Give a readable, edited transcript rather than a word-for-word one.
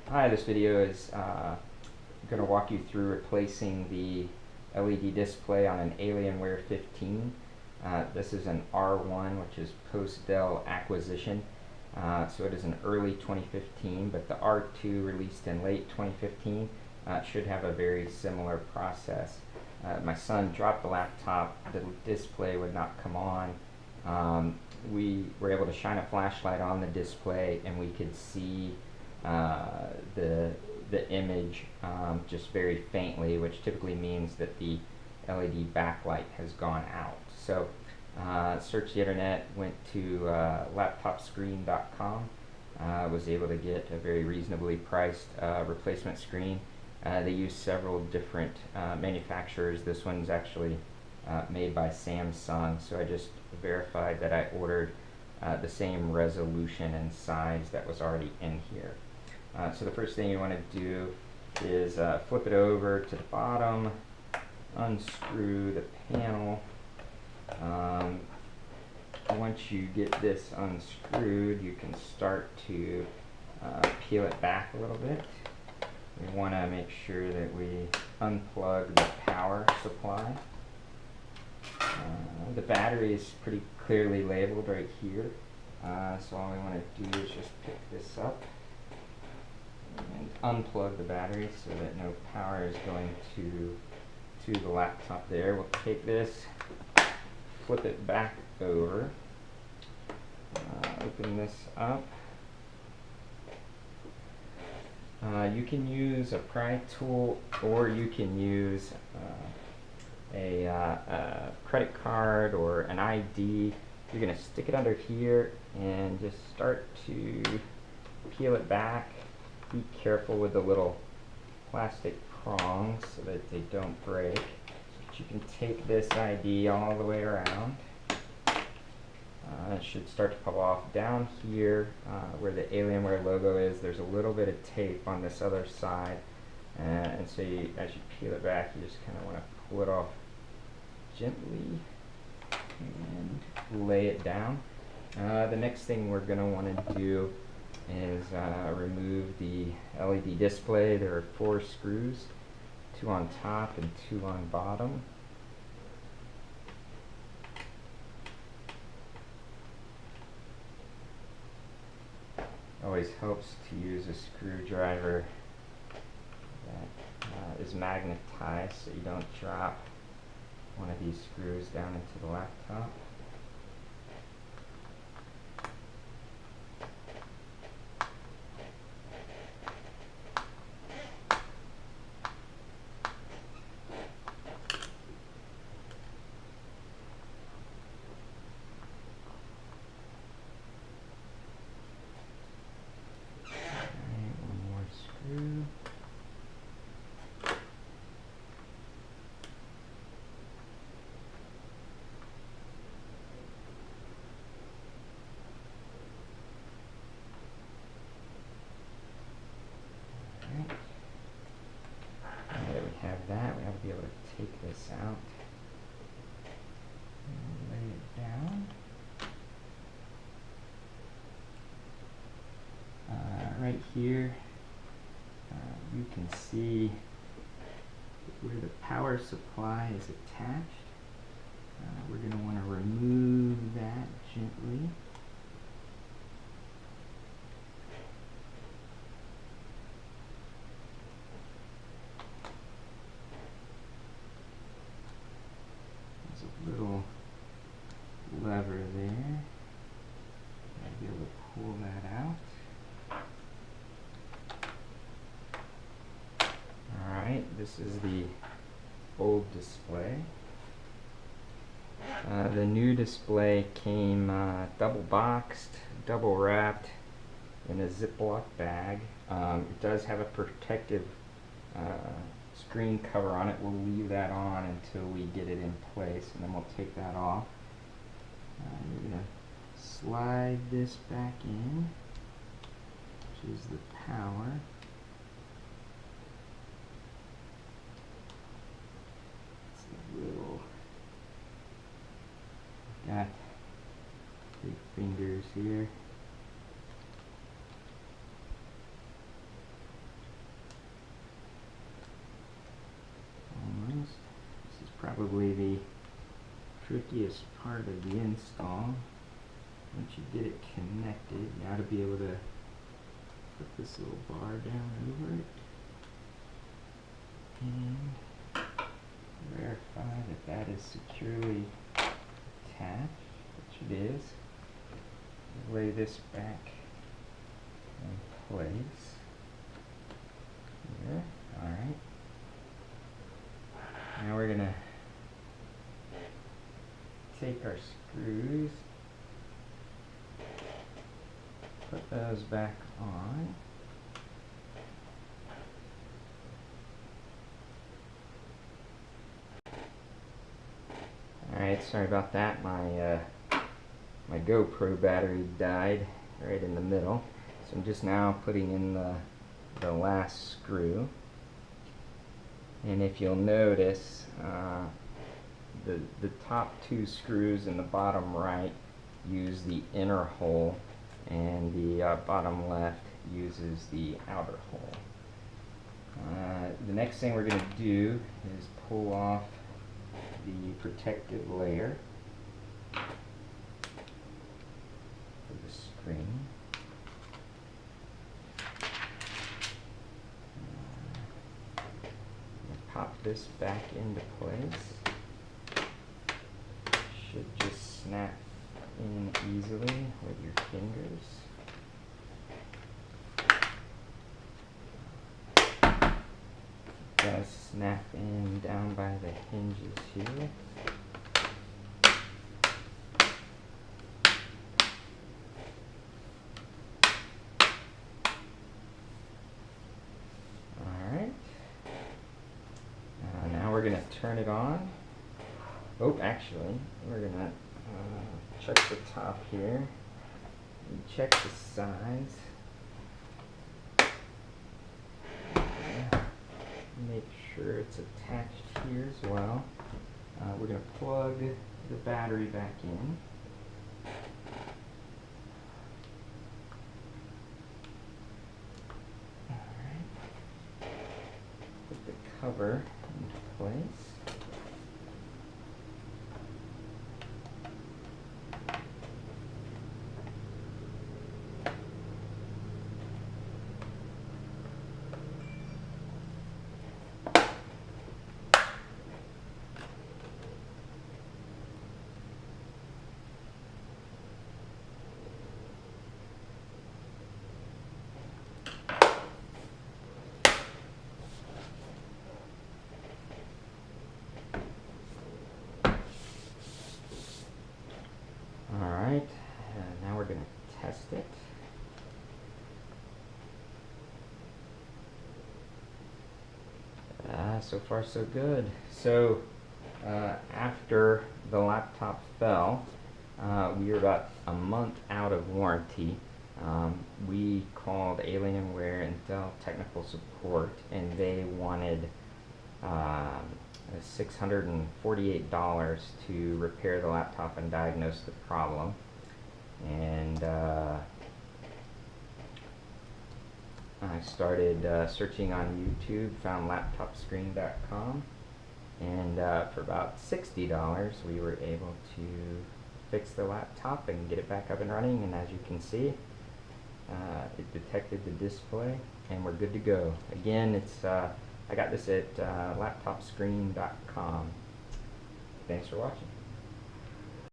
Hi, this video is going to walk you through replacing the LED display on an Alienware 15. This is an R1, which is post-Dell acquisition. So it is an early 2015, but the R2 released in late 2015 should have a very similar process. My son dropped the laptop, the display would not come on. We were able to shine a flashlight on the display and we could see the image just very faintly, which typically means that the LED backlight has gone out. So searched the internet, went to laptopscreen.com, was able to get a very reasonably priced replacement screen. They use several different manufacturers. This one's actually made by Samsung, so I just verified that I ordered the same resolution and size that was already in here. So the first thing you want to do is flip it over to the bottom, unscrew the panel. Once you get this unscrewed, you can start to peel it back a little bit. We want to make sure that we unplug the power supply. The battery is pretty clearly labeled right here, so all we want to do is just pick this up and unplug the battery so that no power is going to the laptop there. We'll take this, flip it back over, open this up. You can use a pry tool or you can use a credit card or an ID. You're going to stick it under here and just start to peel it back. Be careful with the little plastic prongs so that they don't break. But you can take this ID all the way around. It should start to pop off. Down here where the Alienware logo is, there's a little bit of tape on this other side, and so as you peel it back, you just kind of want to pull it off gently and lay it down. The next thing we're going to want to do is remove the LED display. There are 4 screws, 2 on top and 2 on bottom. Always helps to use a screwdriver that is magnetized so you don't drop one of these screws down into the laptop. That we have to be able to take this out and lay it down. Right here you can see where the power supply is attached. We're going to want to remove that gently. Little lever there. I'll be able to pull that out. Alright, this is the old display. The new display came double boxed, double wrapped in a Ziploc bag. It does have a protective screen cover on it. We'll leave that on until we get it in place, and then we'll take that off. You're going to slide this back in, which is the power. It's the little, got big fingers here. probably the trickiest part of the install. Once you get it connected, you ought to be able to put this little bar down over it and verify that that is securely attached, which it is. Lay this back in place here. Alright. Now we're going to take our screws, put those back on. Alright, sorry about that. My GoPro battery died right in the middle. So I'm just now putting in the last screw. And if you'll notice, the top two screws in the bottom right use the inner hole, and the bottom left uses the outer hole. The next thing we're going to do is pull off the protective layer for the screen. Pop this back into place. Should just snap in easily with your fingers. Does snap in down by the hinges here. Alright. Now we're going to turn it on. Oh, actually, we're going to check the top here and check the sides. Make sure it's attached here as well. We're going to plug the battery back in. Alright. Put the cover into place. Alright, now we're going to test it. So far so good. So after the laptop fell, we were about a month out of warranty. We called Alienware and Dell technical support, and they wanted $648 to repair the laptop and diagnose the problem. And I started searching on YouTube, found laptopscreen.com, and for about $60 we were able to fix the laptop and get it back up and running. And as you can see, it detected the display and we're good to go. Again, it's I got this at laptopscreen.com. Thanks for watching.